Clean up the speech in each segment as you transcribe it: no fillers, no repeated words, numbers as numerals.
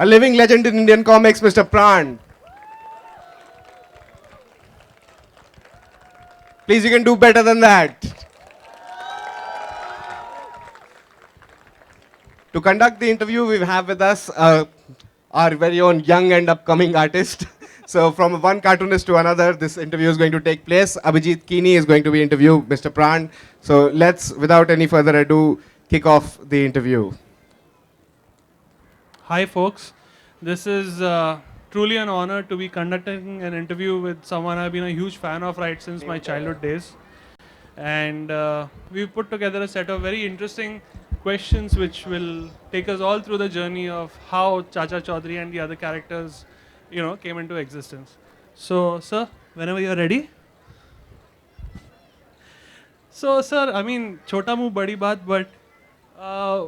A living legend in Indian comics, Mr. Pran. Please, you can do better than that. To conduct the interview, we have with us our very own young and upcoming artist. So from one cartoonist to another, this interview is going to take place. Abhijeet Kini is going to be interview Mr. Pran. So let's, without any further ado, kick off the interview. Hi, folks. This is truly an honor to be conducting an interview with someone I've been a huge fan of right since my childhood days. And we've put together a set of very interesting questions which will take us all through the journey of how Chacha Chaudhary and the other characters, came into existence. So, sir, whenever you're ready. So, sir, I mean, chota muh badi baat, but uh,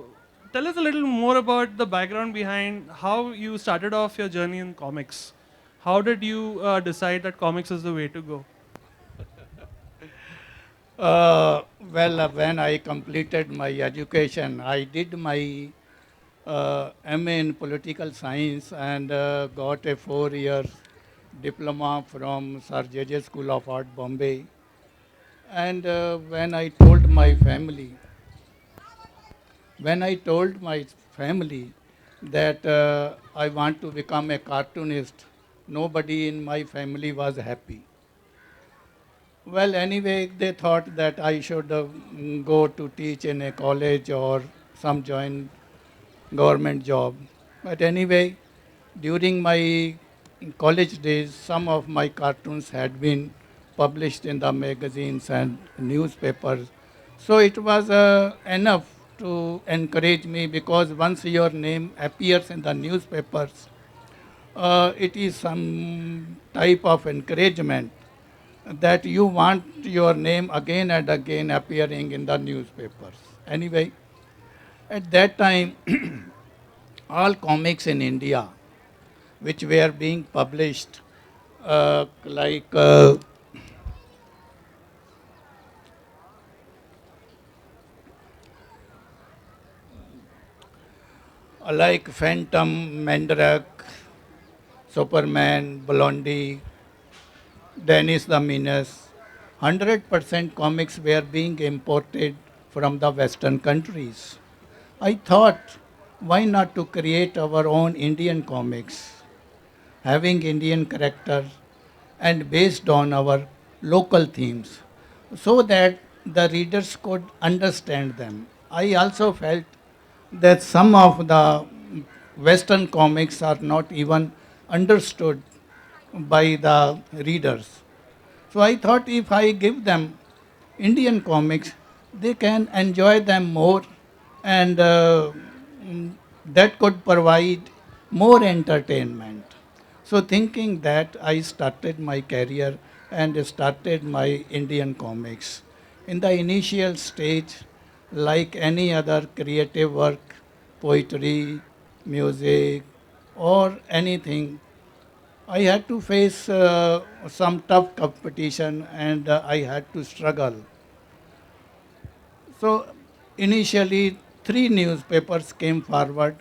tell us a little more about the background behind how you started off your journey in comics. How did you decide that comics is the way to go? When I completed my education, I did my MA in political science and got a 4 year diploma from Sir J. School of Art, Bombay. And when I told my family that I want to become a cartoonist, nobody in my family was happy. Well, anyway, they thought that I should go to teach in a college or some join government job. But anyway, during my college days, some of my cartoons had been published in the magazines and newspapers. So it was enough to encourage me because once your name appears in the newspapers, it is some type of encouragement that you want your name again and again appearing in the newspapers. Anyway, at that time, all comics in India which were being published, uh, like uh, like Phantom, Mandrake, Superman, Blondie, Dennis the Menace, 100% comics were being imported from the Western countries. I thought, why not to create our own Indian comics, having Indian characters and based on our local themes, so that the readers could understand them. I also felt that some of the Western comics are not even understood by the readers. So I thought if I give them Indian comics, they can enjoy them more and that could provide more entertainment. So thinking that, I started my career and started my Indian comics. In the initial stage, like any other creative work, poetry, music, or anything, I had to face some tough competition and I had to struggle. So initially, three newspapers came forward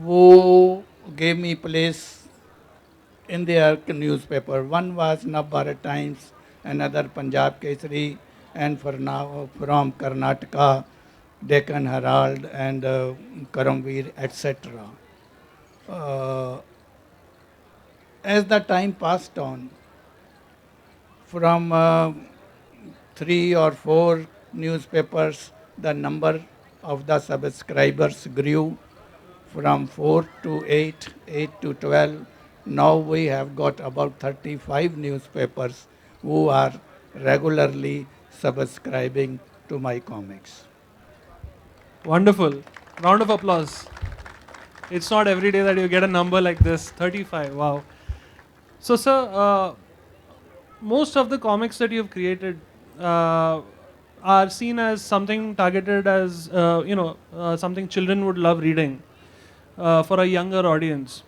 who gave me place in their newspaper. One was Navbharat Times, another Punjab Kesari, and for now from Karnataka, Deccan Herald and Karamveer, etc. Uh, as the time passed on, from three or four newspapers, the number of the subscribers grew from 4 to 8, 8 to 12. Now we have got about 35 newspapers who are regularly subscribing to my comics. Wonderful. Round of applause. It's not every day that you get a number like this 35. Wow. So, sir, most of the comics that you've created are seen as something targeted as, something children would love reading for a younger audience.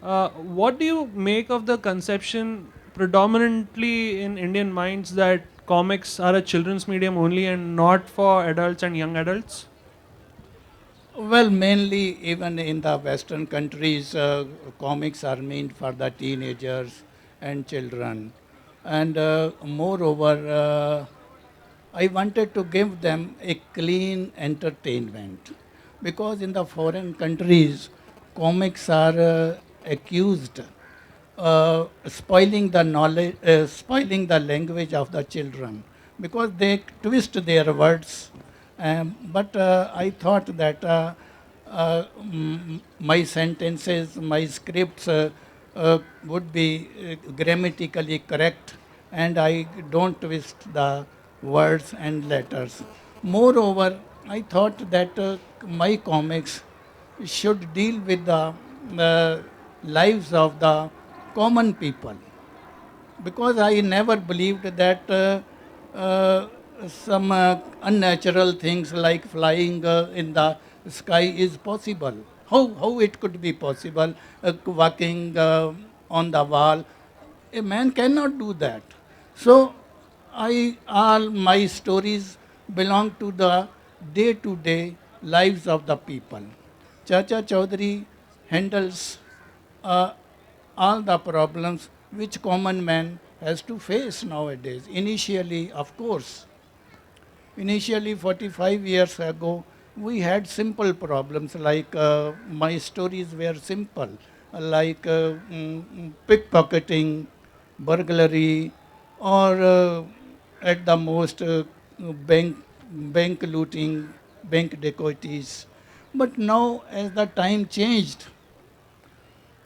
What do you make of the conception predominantly in Indian minds that comics are a children's medium only and not for adults and young adults? Well, mainly even in the Western countries, comics are meant for the teenagers and children. And moreover, I wanted to give them a clean entertainment. Because in the foreign countries, comics are accused spoiling the knowledge, spoiling the language of the children because they twist their words. But I thought that my sentences, my scripts would be grammatically correct, and I don't twist the words and letters. Moreover, I thought that my comics should deal with the lives of the common people because I never believed that some unnatural things like flying in the sky is possible. How it could be possible? Walking on the wall, a man cannot do that. So all my stories belong to the day-to-day lives of the people. Chacha Chaudhary handles uh, all the problems which common man has to face nowadays. Initially 45 years ago, we had simple problems like my stories were simple, like pickpocketing, burglary, or at the most bank, bank looting, bank dacoities. But now, as the time changed,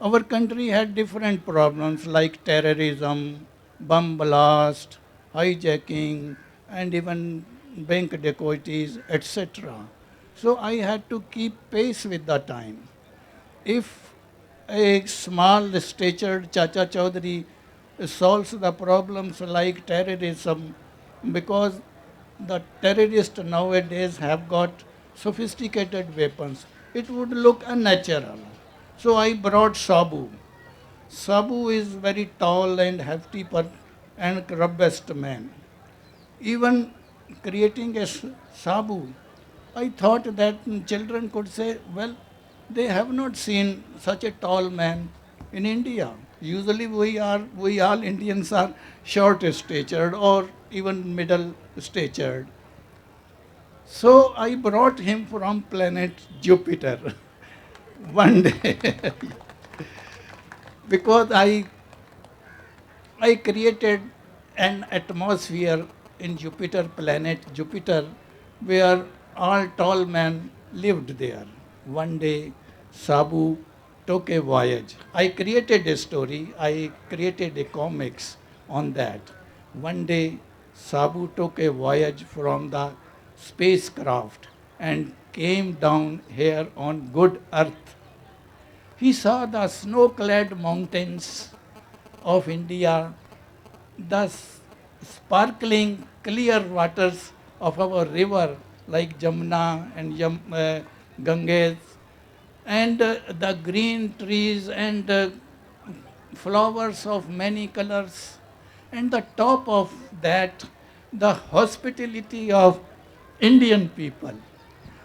our country had different problems like terrorism, bomb blast, hijacking, and even bank dacoities, etc. So I had to keep pace with the time. If a small statured Chacha Chaudhary solves the problems like terrorism, because the terrorists nowadays have got sophisticated weapons, it would look unnatural. So I brought Sabu. Sabu is very tall and hefty and robust man. Even creating a Sabu, I thought that children could say, well, they have not seen such a tall man in India. Usually we all Indians are short statured or even middle statured. So I brought him from planet Jupiter one day because I created an atmosphere in Jupiter planet Jupiter where all tall men lived there. One day Sabu took a voyage. I created a story, I created a comics on that. One day Sabu took a voyage from the spacecraft and came down here on good earth. He saw the snow-clad mountains of India, the sparkling clear waters of our river like Jamuna and Ganges, and the green trees and flowers of many colors, and the top of that, the hospitality of Indian people.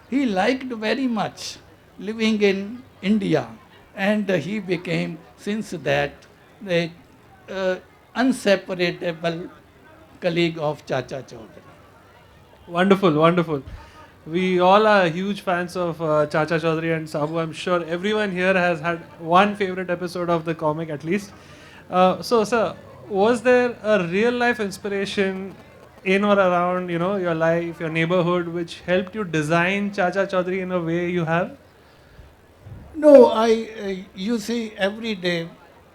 He liked very much living in India, and he became, since that, the uh, unseparable colleague of Chacha Chaudhary. Wonderful, wonderful. We all are huge fans of Chacha Chaudhary and Sabu. I'm sure everyone here has had one favorite episode of the comic at least. So, sir, was there a real life inspiration in or around, your life, your neighborhood, which helped you design Chacha Chaudhary in a way you have? No, you see, every day,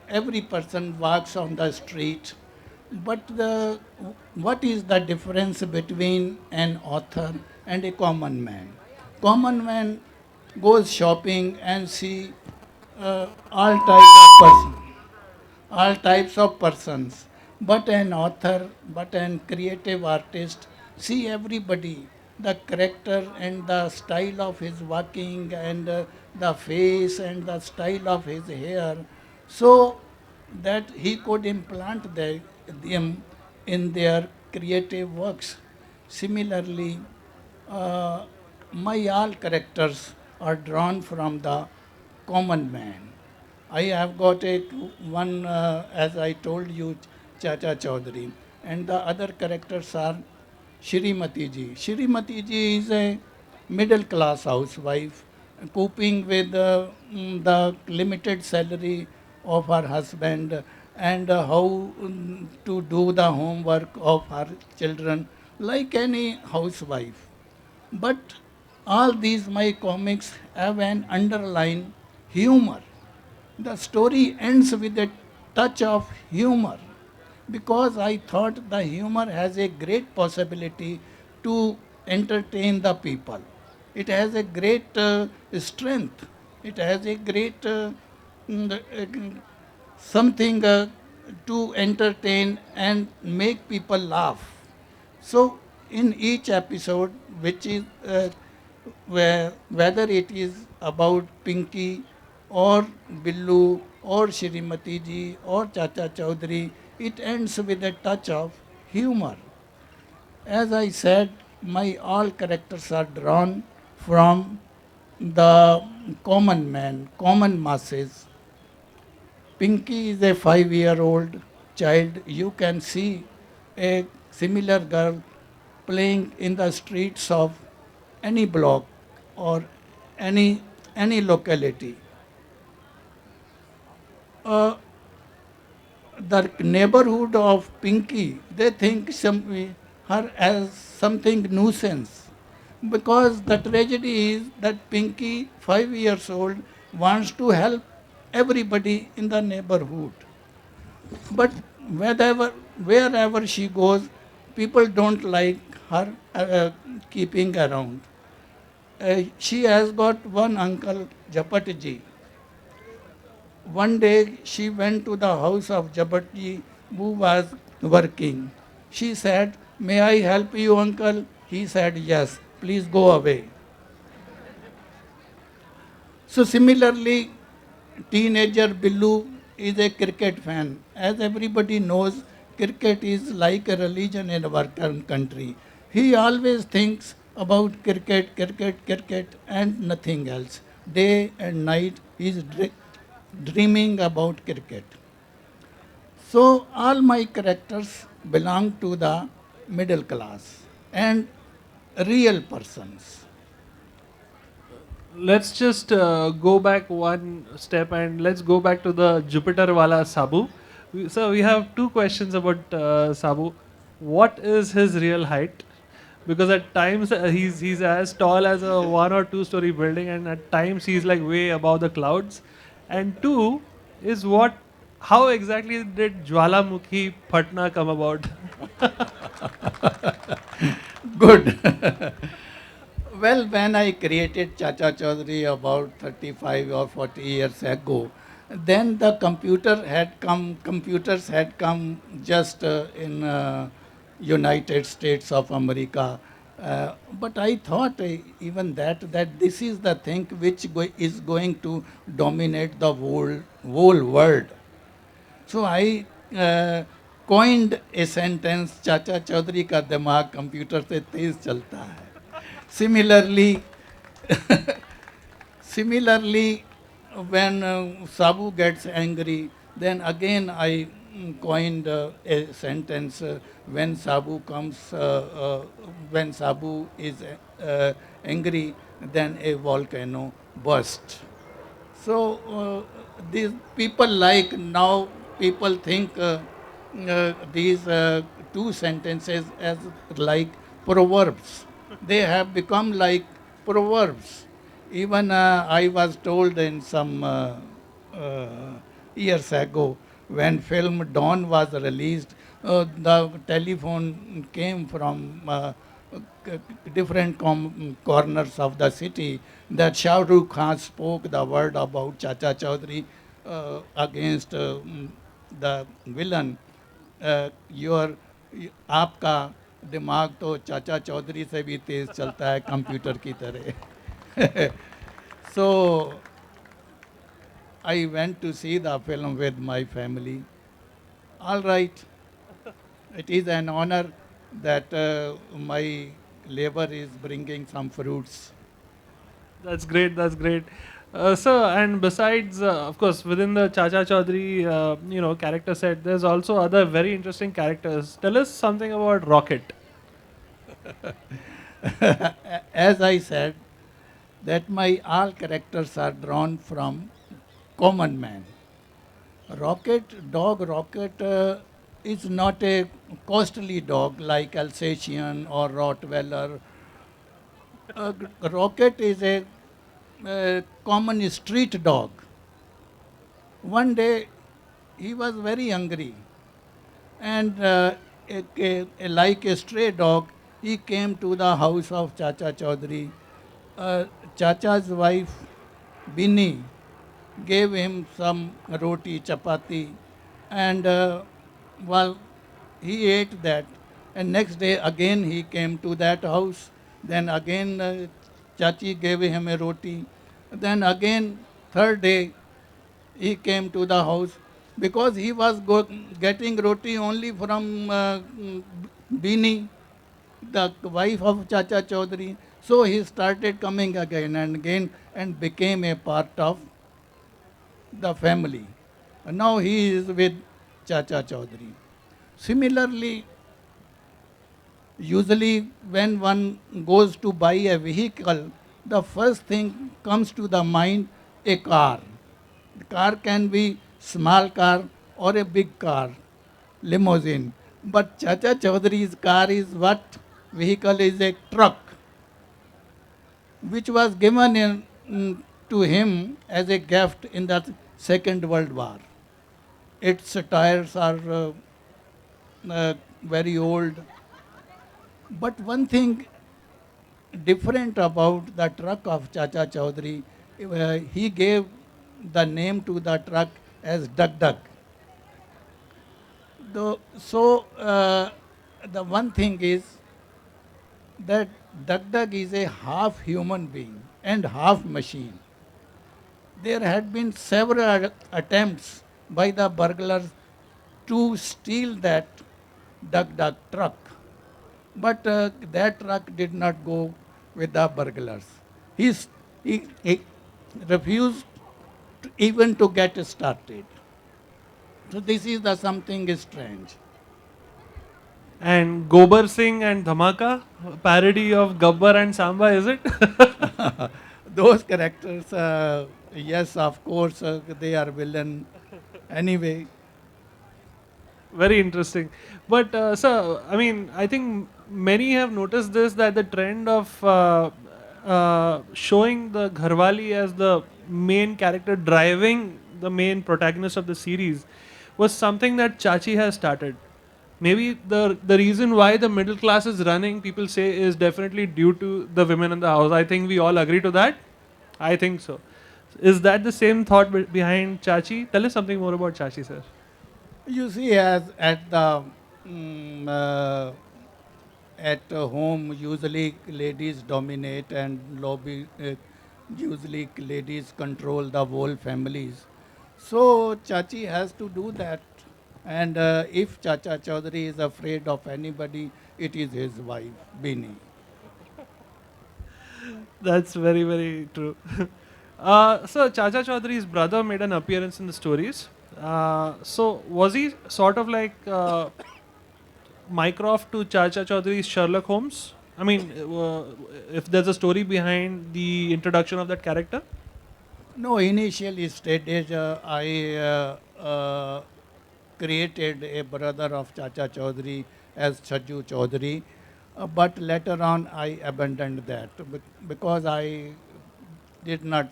every person walks on the street, but what is the difference between an author and a common man? Common man goes shopping and see all types of persons, all types of persons. But an author, but an creative artist, see everybody, the character and the style of his walking and the face and the style of his hair, so that he could implant them in their creative works. Similarly, my all characters are drawn from the common man. I have got one, as I told you, Chacha Chaudhary, and the other characters are Shrimati ji. Shrimati ji is a middle class housewife coping with the limited salary of her husband and how to do the homework of her children like any housewife. But all these my comics have an underlying humor. The story ends with a touch of humor because I thought the humor has a great possibility to entertain the people. It has a great strength. It has a great something to entertain and make people laugh. So, in each episode, which is whether it is about Pinky or Billu or Shrimati ji or Chacha Chaudhary, it ends with a touch of humor. As I said, my all characters are drawn from the common man, common masses. Pinky is a 5-year-old child. You can see a similar girl playing in the streets of any block or any, any locality. Uh, the neighborhood of Pinky, they think her as something nuisance because the tragedy is that Pinky, 5 years old, wants to help everybody in the neighborhood. But wherever she goes, people don't like her keeping around. She has got one uncle, Japatji. One day she went to the house of Japatji who was working. She said, "May I help you, uncle?" He said, "Yes, please go away." So similarly, teenager Billu is a cricket fan. As everybody knows, cricket is like a religion in our country. He always thinks about cricket, cricket, cricket, and nothing else. Day and night he is dreaming about cricket. So all my characters belong to the middle class and real persons. Let's just go back one step and let's go back to the Jupiter Wala Sabu. So we have two questions about Sabu. What is his real height? Because at times he's as tall as a 1 or 2 story building, and at times he's like way above the clouds. And two is what? How exactly did Jwalamukhi Patna come about? Good. Well, when I created Chacha Chaudhary about 35 or 40 years ago, then the computers had come just in United States of America. But I thought even that this is the thing which is going to dominate the whole world. So I coined a sentence, चाचा चौधरी का दिमाग computer से तेज चलता है. Similarly, similarly, when Sabu gets angry, then again I coined a sentence, when Sabu is angry, then a volcano bursts. So these people like now people think these two sentences as like proverbs. They have become like proverbs. Even I was told in some years ago when film Dawn was released, the telephone came from different corners of the city that Shah Rukh Khan spoke the word about Chacha Chaudhary against the villain. Your आपका दिमाग तो चाचा चौधरी से भी तेज चलता है computer की तरह. So I went to see the film with my family. All right, it is an honor that my labor is bringing some fruits. That's great. That's great. Sir, and besides, of course, within the Chacha Chaudhary, character set, there's also other very interesting characters. Tell us something about Rocket. As I said, that my all characters are drawn from common man. Rocket is not a costly dog like Alsatian or Rottweiler. Rocket is a common street dog. One day he was very hungry and like a stray dog, he came to the house of Chacha Chaudhary. Chacha's wife, Bini, gave him some roti, chapati, and well, he ate that. And next day again he came to that house. Then again Chachi gave him a roti. Then again third day he came to the house because he was getting roti only from Bini, the wife of Chacha Chaudhary. So he started coming again and again and became a part of the family. And now he is with Chacha Chaudhary. Similarly, usually when one goes to buy a vehicle, the first thing comes to the mind a car. The car can be small car or a big car, limousine. But Chacha Chaudhary's car is what? Vehicle is a truck, which was given to him as a gift in the Second World War. Its tires are very old. But one thing different about the truck of Chacha Chaudhary, he gave the name to the truck as Dug Dug. The one thing is that Dug Dug is a half human being and half machine. There had been several attempts by the burglars to steal that Dug Dug truck. But that truck did not go with the burglars. He refused even to get started. So this is the something strange. And Gobar Singh and Dhamaka, parody of Gabbar and Samba, is it? Those characters, yes, of course, they are villain anyway. Very interesting. But, sir, I mean, I think many have noticed this that the trend of showing the Gharwali as the main character driving the main protagonist of the series was something that Chachi has started. Maybe the reason why the middle class is running, people say, is definitely due to the women in the house. I think we all agree to that. I think so. Is that the same thought behind Chachi? Tell us something more about Chachi, sir. You see, as at the mm, uh, at home, usually ladies dominate and lobby. Usually, ladies control the whole families. So Chachi has to do that. And if Chacha Chaudhary is afraid of anybody, it is his wife, Bini. That's very, very true. So, Chacha Chaudhary's brother made an appearance in the stories. So, was he sort of like Mycroft to Chacha Chaudhary's Sherlock Holmes? I mean, if there's a story behind the introduction of that character? No, initially stated I created a brother of Chacha Chaudhary as Chaju Chaudhary, but later on I abandoned that because I did not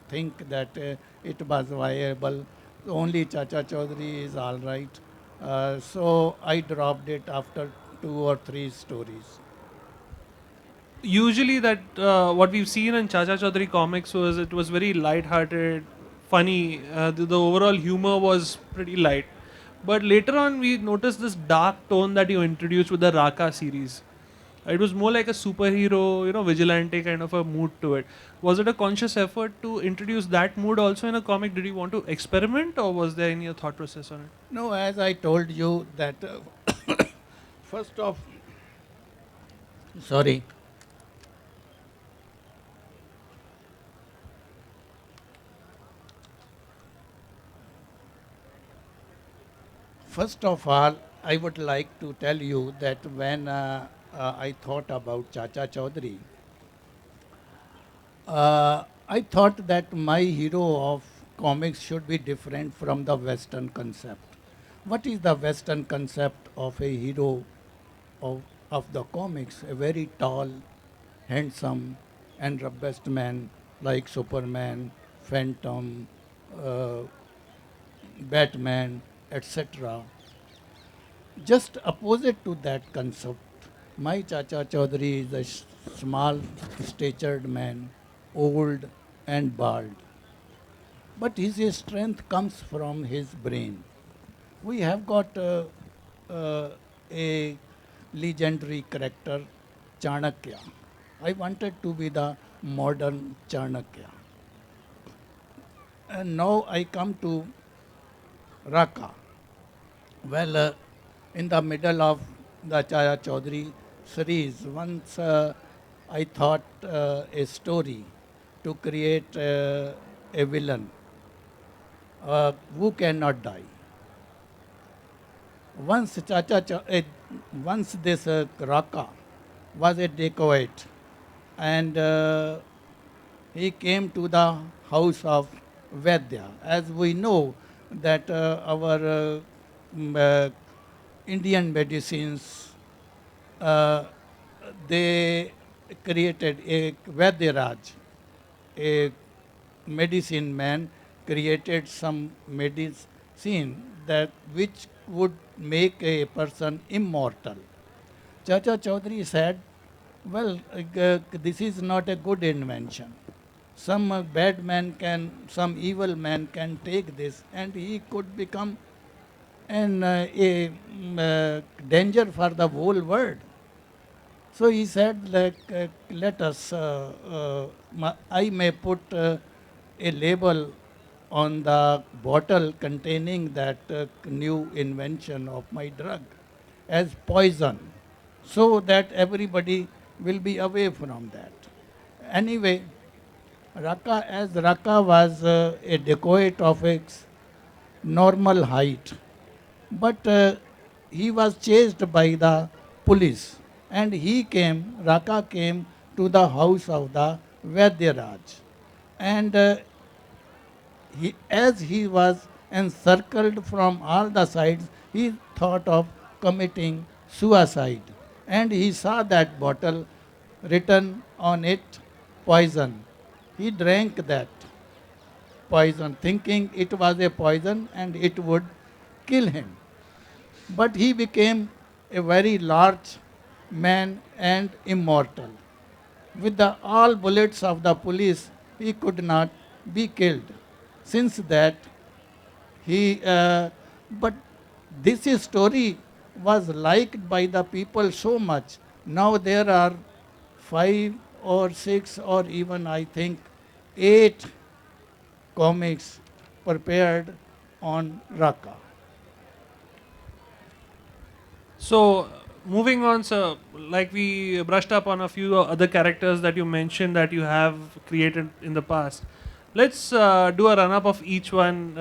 think that it was viable. Only Chacha Chaudhary is all right. So I dropped it after 2 or 3 stories. Usually, that what we've seen in Chacha Chaudhary comics was it was very light-hearted, funny. The overall humor was pretty light. But later on, we noticed this dark tone that you introduced with the Raka series. It was more like a superhero, vigilante kind of a mood to it. Was it a conscious effort to introduce that mood also in a comic? Did you want to experiment, or was there any thought process on it? No, as I told you that first of, sorry, First of all, I would like to tell you that when I thought about Chacha Chaudhary, I thought that my hero of comics should be different from the Western concept. What is the Western concept of a hero of the comics? A very tall, handsome, and robust man like Superman, Phantom, uh, Batman, etc. Just opposite to that concept, my Chacha Chaudhary is a small, statured man, old and bald. But his strength comes from his brain. We have got a legendary character, Chanakya. I wanted to be the modern Chanakya. And now I come to Raka. Well, in the middle of the Chaya Chaudhary series, once I thought a story to create a villain who cannot die. Once once this Raka was a dacoit, and he came to the house of Vaidya. As we know that our Indian medicines, uh, they created a Vaidyaraj, a medicine man created some medicine that which would make a person immortal. Chacha Chaudhary said, well, this is not a good invention. Some bad man can, some evil man can take this and he could become a danger for the whole world. So he said, like, let us, I may put a label on the bottle containing that new invention of my drug as poison, so that everybody will be away from that. Anyway, Raka was a dacoit of a normal height, but he was chased by the police, and Raka came to the house of the Vaidyaraj, and as he was encircled from all the sides, he thought of committing suicide. And he saw that bottle written on it poison. He drank that poison, thinking it was a poison and it would kill him. But he became a very large man and immortal. With the all bullets of the police, he could not be killed. Since that, he, but this story was liked by the people so much. Now there are 5 or 6 or even I think 8 comics prepared on Raqqa. So, moving on, sir, like we brushed up on a few other characters that you mentioned that you have created in the past. Let's do a run up of each one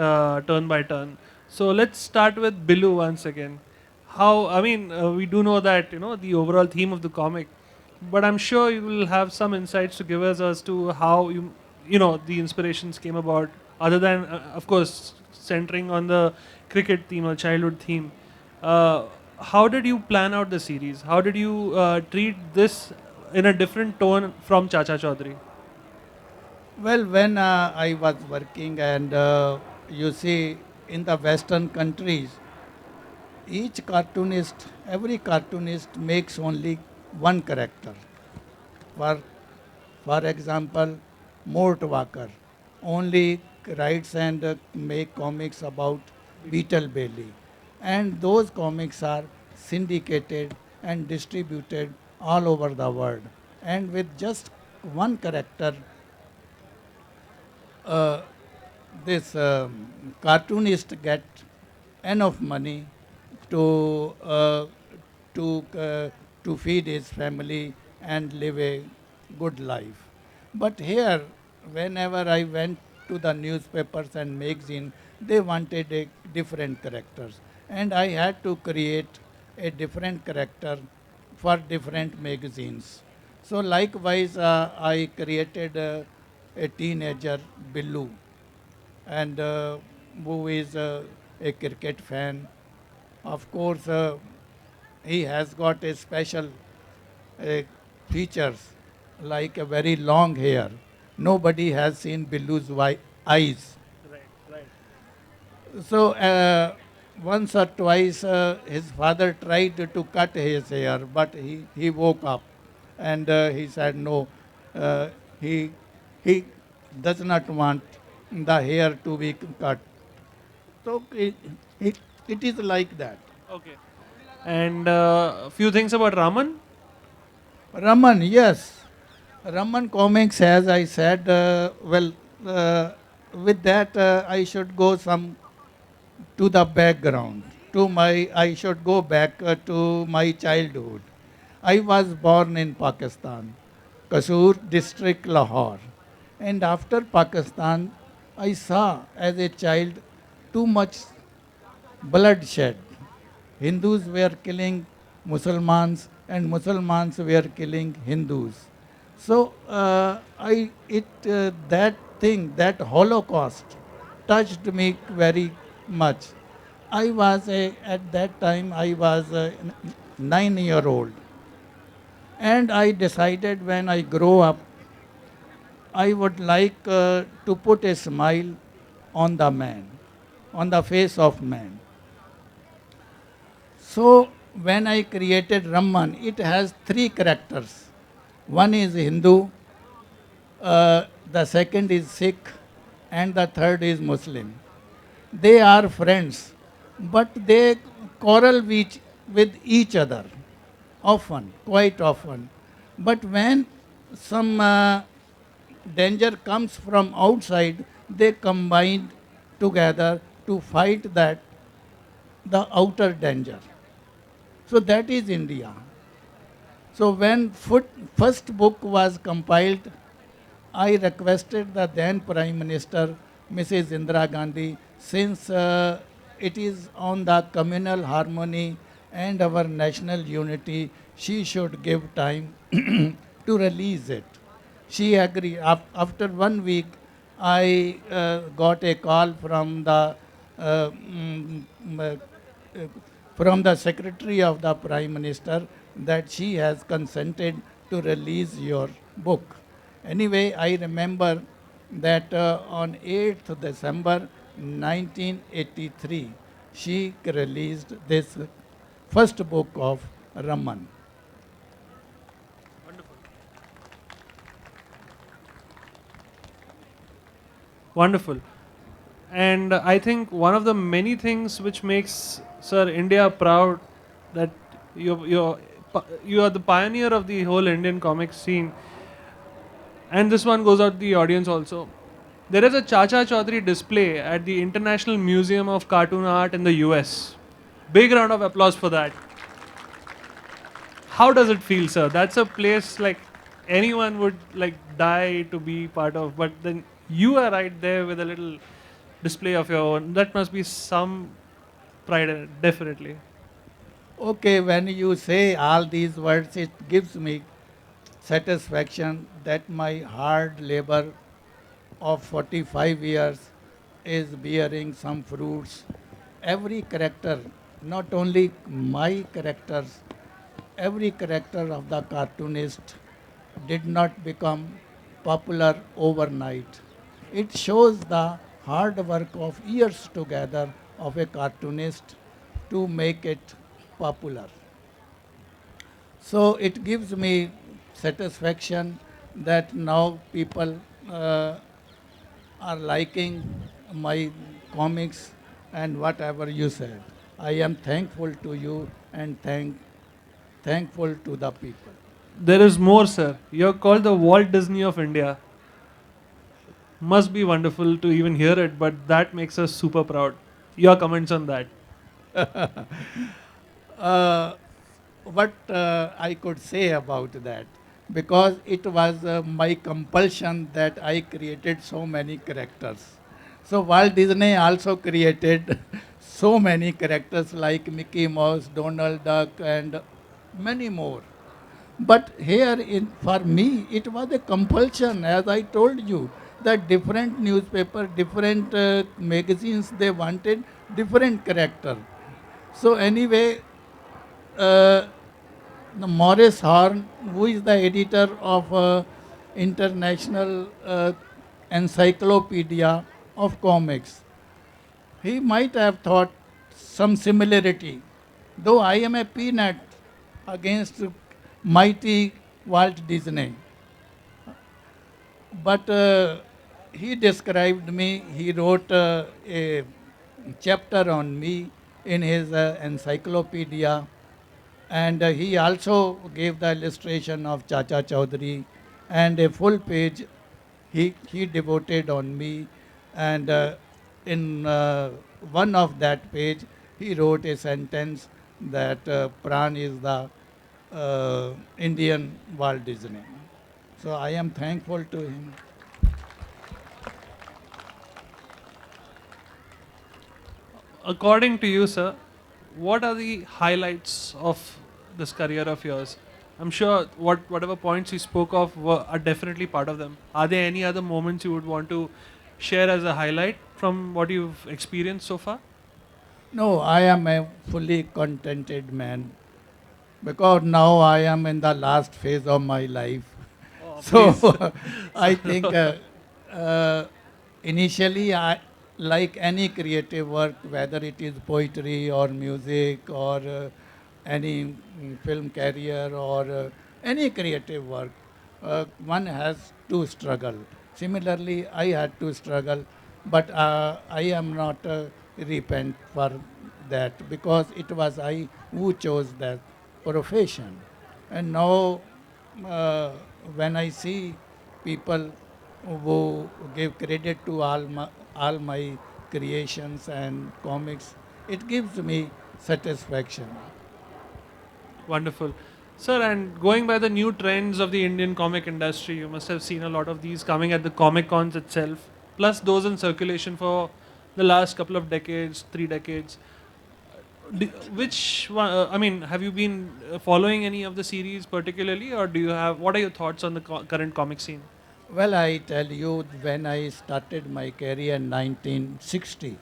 turn by turn. So, let's start with Billu once again. How, I mean, we do know that, the overall theme of the comic, but I'm sure you will have some insights to give us as to how the inspirations came about, other than, of course, centering on the cricket theme or childhood theme. Uh, how did you plan out the series? How did you treat this in a different tone from Chacha Chaudhary? Well, when I was working, and you see, in the Western countries, every cartoonist makes only one character. For, for example, Mort Walker only writes and make comics about Beetle Bailey. And those comics are syndicated and distributed all over the world. And with just one character, uh, this cartoonist get enough money to uh, to uh, to feed his family and live a good life. But here, whenever I went to the newspapers and magazine, they wanted a different characters. and I had to create a different character for different magazines. So likewise, I created a teenager, Billu, and who is a cricket fan. Of course, he has got a special uh, features like a very long hair. Nobody has seen Billu's eyes. Right, right. So once or twice his father tried to cut his hair, but he woke up and he said no, uh, he, he does not want the hair to be cut. So it, it is like that. Okay. And a few things about Raman. Raman, yes. Raman comics, as I said, with that I should go some to the background. I should go back to my childhood. I was born in Pakistan, Kasur district, Lahore. And after Pakistan, I saw as a child too much bloodshed. Hindus were killing Muslims and Muslims were killing Hindus. So that thing, that Holocaust, touched me very much. At that time I was 9 year old, and I decided when I grow up, I would like to put a smile on the man, on the face of man. So when I created Raman, it has three characters. One is Hindu, the second is Sikh, and the third is Muslim. They are friends, but they quarrel with each other often, quite often. But when some danger comes from outside, they combine together to fight the outer danger. So that is India. So when first book was compiled, I requested the then Prime Minister, Mrs. Indira Gandhi, since it is on the communal harmony and our national unity, she should give time to release it. She agreed. After 1 week, I got a call uh, mm, uh, from the Secretary of the Prime Minister that she has consented to release your book. Anyway, I remember that on 8th December 1983, she released this first book of Raman. Wonderful. Wonderful. And I think one of the many things which makes Sir India proud that you are the pioneer of the whole Indian comic scene. And this one goes out to the audience also. There is a Chacha Chaudhary display at the International Museum of Cartoon Art in the US. Big round of applause for that. How does it feel, sir? That's a place like anyone would like die to be part of, but then you are right there with a little display of your own. That must be some pride in it, definitely. Okay, when you say all these words, it gives me satisfaction that my hard labor of 45 years is bearing some fruits. Every character, not only my characters, every character of the cartoonist did not become popular overnight. It shows the hard work of years together of a cartoonist to make it popular. So it gives me satisfaction that now people uh, are liking my comics and whatever you said. I am thankful to you and thankful to the people. There is more, sir. You're called the Walt Disney of India. Must be wonderful to even hear it, but that makes us super proud. Your comments on that. uh, what I could say about that, because it was my compulsion that I created so many characters. So Walt Disney also created so many characters like Mickey Mouse, Donald Duck, and many more. But here, for me, it was a compulsion, as I told you, that different newspaper, different magazines, they wanted different character. So anyway, uh, the Morris Horn, who is the editor of International Encyclopedia of Comics, he might have thought some similarity, though I am a peanut against mighty Walt Disney. But he described me, he wrote a chapter on me in his encyclopedia, and he also gave the illustration of Chacha Chaudhary, and a full page he devoted on me. And in one of that page, he wrote a sentence that Pran is the Indian Walt Disney. So I am thankful to him. According to you, sir, what are the highlights of this career of yours? I'm sure whatever points you spoke of are definitely part of them. Are there any other moments you would want to share as a highlight from what you've experienced so far? No, I am a fully contented man because now I am in the last phase of my life. Oh, So please. I think initially, like any creative work, whether it is poetry or music or any film career or any creative work, one has to struggle. Similarly, I had to struggle, but I am not repent for that because it was I who chose that profession. And now, uh, when I see people who give credit to all my creations and comics, it gives me satisfaction. Wonderful. Sir, and going by the new trends of the Indian comic industry, you must have seen a lot of these coming at the Comic Cons itself, plus those in circulation for the last couple of decades, 3 decades. Which one, I mean, have you been following any of the series particularly, or do you have, what are your thoughts on the current comic scene? Well, I tell you, when I started my career in 1960,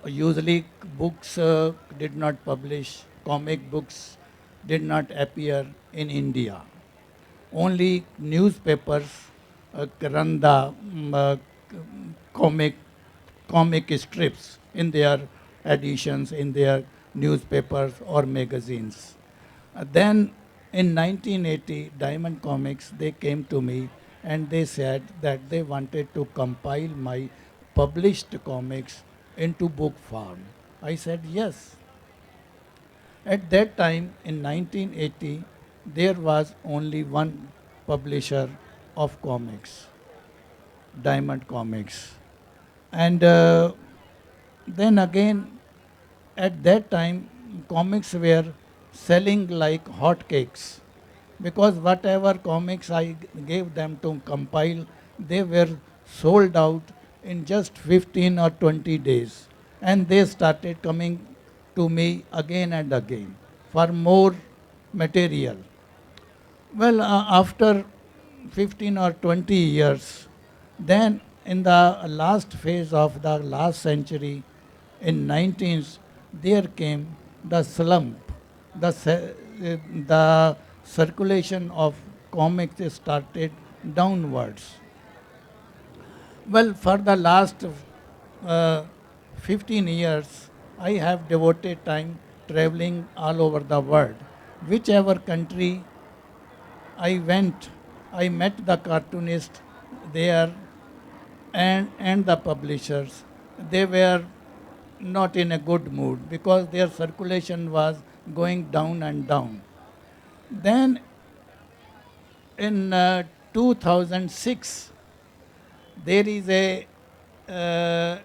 usually books did not publish, comic books did not appear in India. Only newspapers run the comic comic strips in their editions in their newspapers or magazines. Then in 1980, Diamond Comics, they came to me and they said that they wanted to compile my published comics into book form. I said yes. At that time, in 1980, there was only one publisher of comics, Diamond Comics. And then again, at that time, comics were selling like hotcakes because whatever comics I gave them to compile, they were sold out in just 15 or 20 days. And they started coming to me again and again for more material. Well, after 15 or 20 years, then in the last phase of the last century, in 19th, there came the slump. The circulation of comics started downwards. Well, for the last uh, 15 years, I have devoted time traveling all over the world. Whichever country I went, I met the cartoonists there and the publishers. They were not in a good mood because their circulation was going down and down. Then in 2006, there is a uh,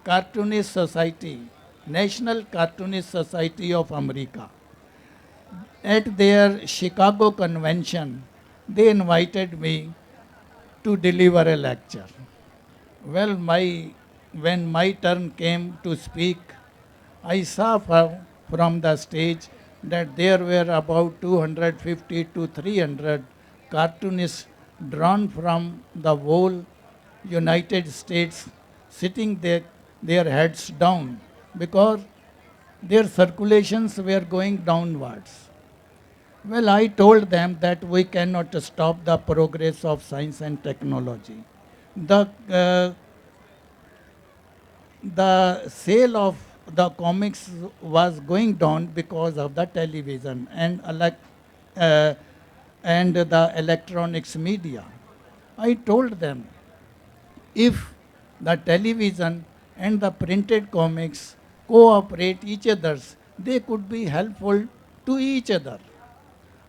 cartoonist society, National Cartoonist Society of America. At their Chicago convention, they invited me to deliver a lecture. Well, my when my turn came to speak, I saw from the stage that there were about 250 to 300 cartoonists drawn from the whole United States sitting there, their heads down because their circulations were going downwards. Well, I told them that we cannot stop the progress of science and technology. The the sale of the comics was going down because of the television uh, and the electronics media. I told them if the television and the printed comics cooperate each others, they could be helpful to each other.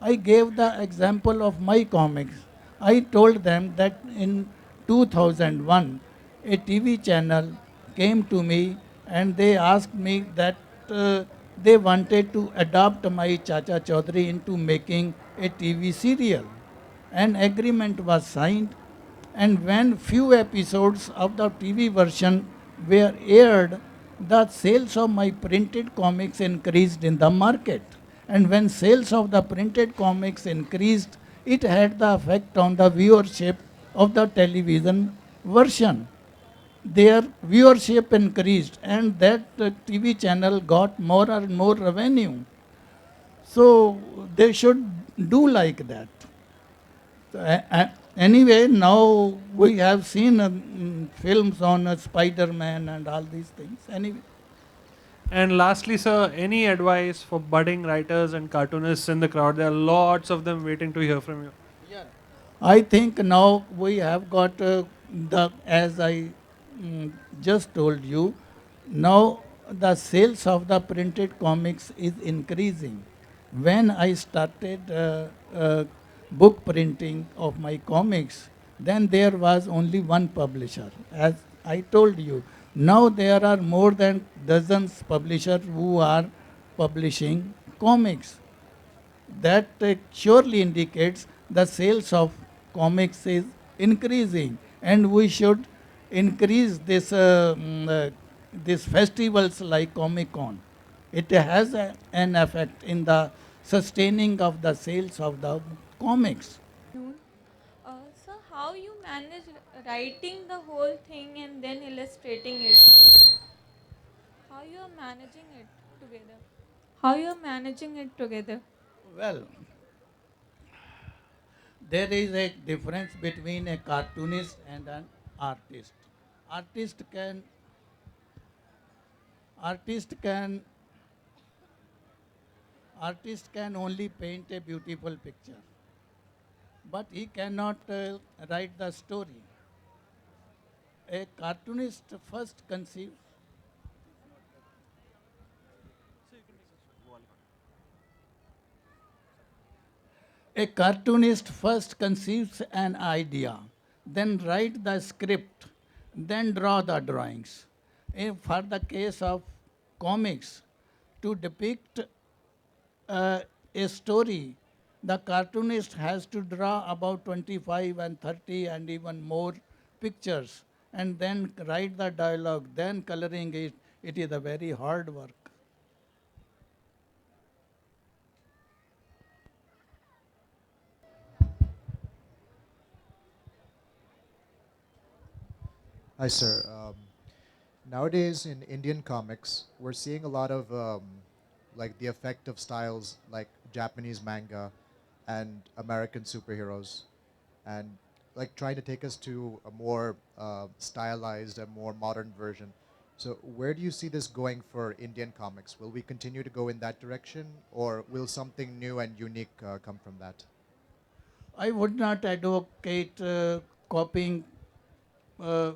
I gave the example of my comics. I told them that in 2001, a TV channel came to me and they asked me that they wanted to adopt my Chacha Chaudhary into making a TV serial. An agreement was signed, and when few episodes of the TV version were aired, the sales of my printed comics increased in the market. And when sales of the printed comics increased, it had the effect on the viewership of the television version. Their viewership increased, and that TV channel got more and more revenue. So they should do like that. Anyway, now we have seen films on Spider-Man and all these things. Anyway, And lastly, sir, any advice for budding writers and cartoonists in the crowd? There are lots of them waiting to hear from you. I think now we have got as I just told you, now the sales of the printed comics is increasing. When I started book printing of my comics, then there was only one publisher. As I told you, now there are more than dozens publishers who are publishing comics. That surely indicates the sales of comics is increasing, and we should increase these festivals like Comic Con. It has an effect in the sustaining of the sales of the comics. Noon. So how you manage writing the whole thing and then illustrating it? How you are managing it together? How you are managing it together? Well, there is a difference between a cartoonist and an artist. Artist can artist can artist can only paint a beautiful picture, but he cannot write the story. A cartoonist first conceives A cartoonist first conceives an idea, then write the script, then draw the drawings. For the case of comics, to depict a story, the cartoonist has to draw about 25 and 30 and even more pictures and then write the dialogue, then coloring it. It is a very hard work. Hi, sir. Nowadays in Indian comics, we're seeing a lot of like the effect of styles like Japanese manga and American superheroes, and like trying to take us to a more stylized and more modern version. So where do you see this going for Indian comics? Will we continue to go in that direction, or will something new and unique come from that? I would not advocate copying uh,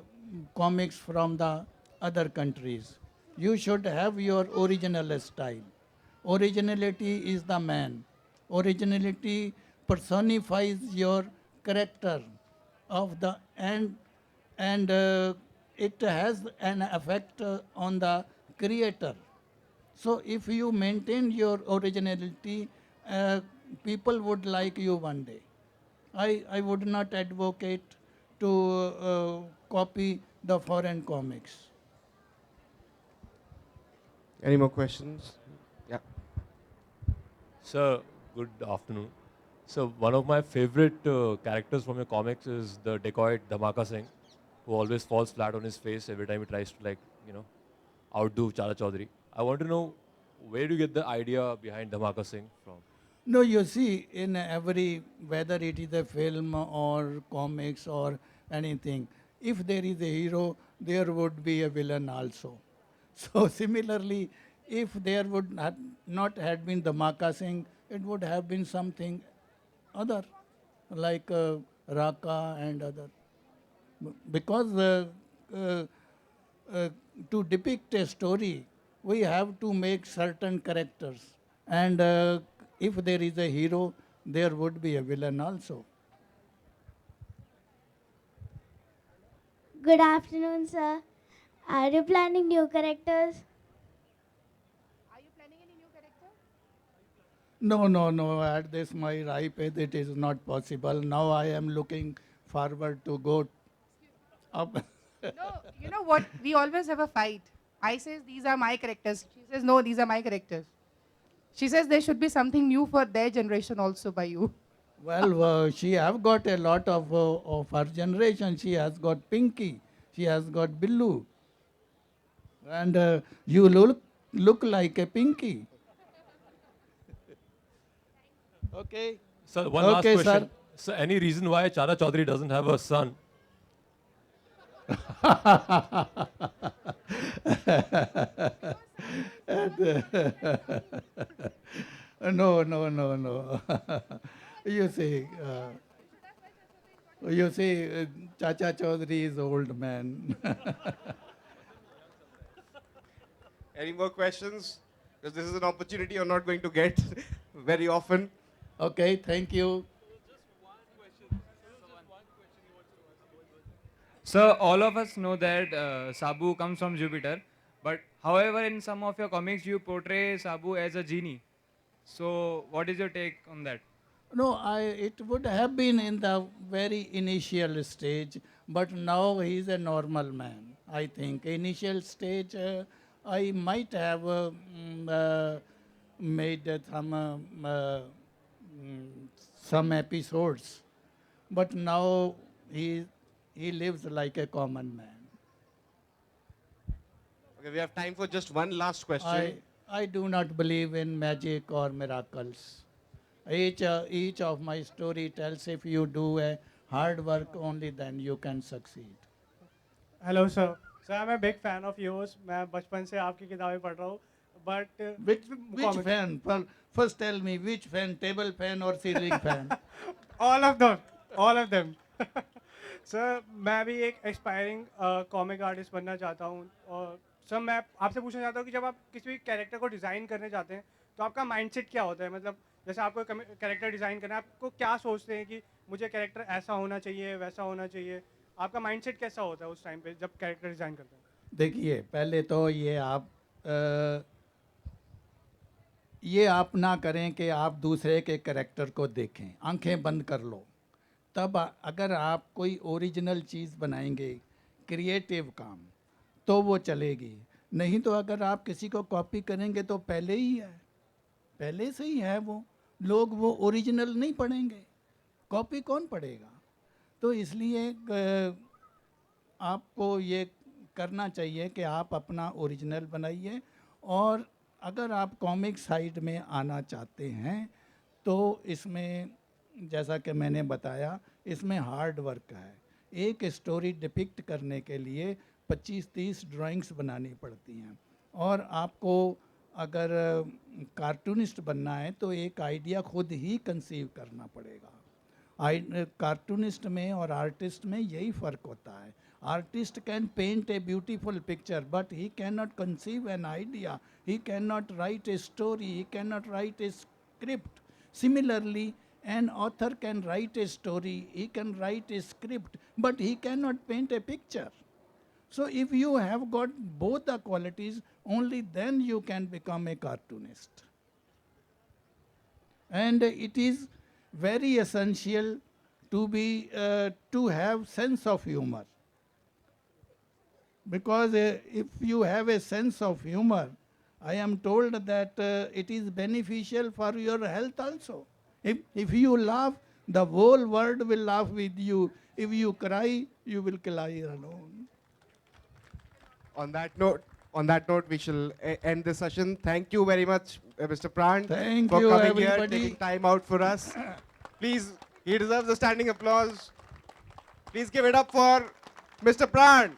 comics from the other countries. You should have your original style. Originality is the man. Originality personifies your character of the and it has an effect on the creator. So if you maintain your originality, people would like you one day. I would not advocate to copy the foreign comics. Any more questions? Yeah. Sir, good afternoon. So one of my favorite characters from your comics is the dacoit Dhamaka Singh, who always falls flat on his face every time he tries to outdo Chacha Chaudhary. I want to know, where do you get the idea behind Dhamaka Singh from? No, you see, in every, whether it is a film or comics or anything, if there is a hero, there would be a villain also. So similarly, if there would not had been the Maka Singh, it would have been something other, like Raka and other. Because uh, uh, to depict a story, we have to make certain characters. And if there is a hero, there would be a villain also. Good afternoon, sir. Are you planning new characters? No, no, no. At this my ripe age, it is not possible. Now I am looking forward to go up. No, you know what? We always have a fight. I says these are my characters. She says no, these are my characters. She says there should be something new for their generation also by you. Well, she have got a lot of her generation. She has got Pinky. She has got Billu. And you look like a Pinky. Okay. Sir, one last Okay, question. sir. So any reason why Chacha Chaudhary doesn't have a son? No, no, no, no. you see, Chacha Chaudhary is old man. Any more questions? Because this is an opportunity you're not going to get very often. Okay, thank you. So all of us know that Sabu comes from Jupiter, but however, in some of your comics, you portray Sabu as a genie. So what is your take on that? No, it would have been in the very initial stage, but now he is a normal man. I think initial stage, I might have made some episodes, but now he lives like a common man. Okay, we have time for just one last question. I do not believe in magic or miracles. Each of my story tells if you do a hard work only then you can succeed. Hello sir sir I am a big fan of yours. मैं बचपन से आपकी किताबें पढ़ रहा हूँ but Which fan? Well, first tell me which fan, table fan or ceiling fan? all of them sir मैं भी एक एक्सपायरिंग कॉमिक आर्टिस्ट बनना चाहता हूँ और सर मैं आपसे पूछना चाहता हूँ कि जब आप किसी भी कैरेक्टर को डिज़ाइन करने जाते हैं तो आपका माइंडसेट क्या होता है मतलब जैसे आपको कैरेक्टर डिज़ाइन करना है आपको क्या सोचते हैं कि मुझे कैरेक्टर ऐसा होना चाहिए वैसा होना चाहिए आपका माइंडसेट कैसा होता है उस टाइम पे जब कैरेक्टर डिज़ाइन करते हैं देखिए पहले तो ये आप ना करें कि आप दूसरे के कैरेक्टर को देखें, आंखें बंद कर लो। तब अगर आप कोई ओरिजिनल चीज़ बनाएंगे, क्रिएटिव काम, तो वो चलेगी। नहीं तो अगर आप किसी को कॉपी करेंगे तो पहले ही है, पहले से ही है वो, लोग वो ओरिजिनल नहीं पढ़ेंगे, कॉपी कौन पढ़ेगा? तो इसलिए आपको ये करना चाहिए कि आप अपना ओरिजिनल बनाइए। और अगर आप कॉमिक साइड में आना चाहते हैं तो इसमें जैसा कि मैंने बताया इसमें हार्ड वर्क है। एक स्टोरी डिपिक्ट करने के लिए 25-30 ड्राइंग्स बनानी पड़ती हैं और आपको अगर कार्टूनिस्ट बनना है तो एक आइडिया खुद ही कंसीव करना पड़ेगा। कार्टूनिस्ट में और आर्टिस्ट में यही फ़र्क होता है। Artist can paint a beautiful picture, but he cannot conceive an idea. He cannot write a story. He cannot write a script. Similarly, an author can write a story. He can write a script, but he cannot paint a picture. So if you have got both the qualities, only then you can become a cartoonist. And it is very essential to have sense of humor. Because if you have a sense of humor, I am told that it is beneficial for your health also. If you laugh, the whole world will laugh with you. If you cry, you will cry alone. On that note, we shall end this session. Thank you very much, Mr. Pran, Thank for you, coming here, everybody. taking time out for us. Please, he deserves a standing applause. Please give it up for Mr. Pran.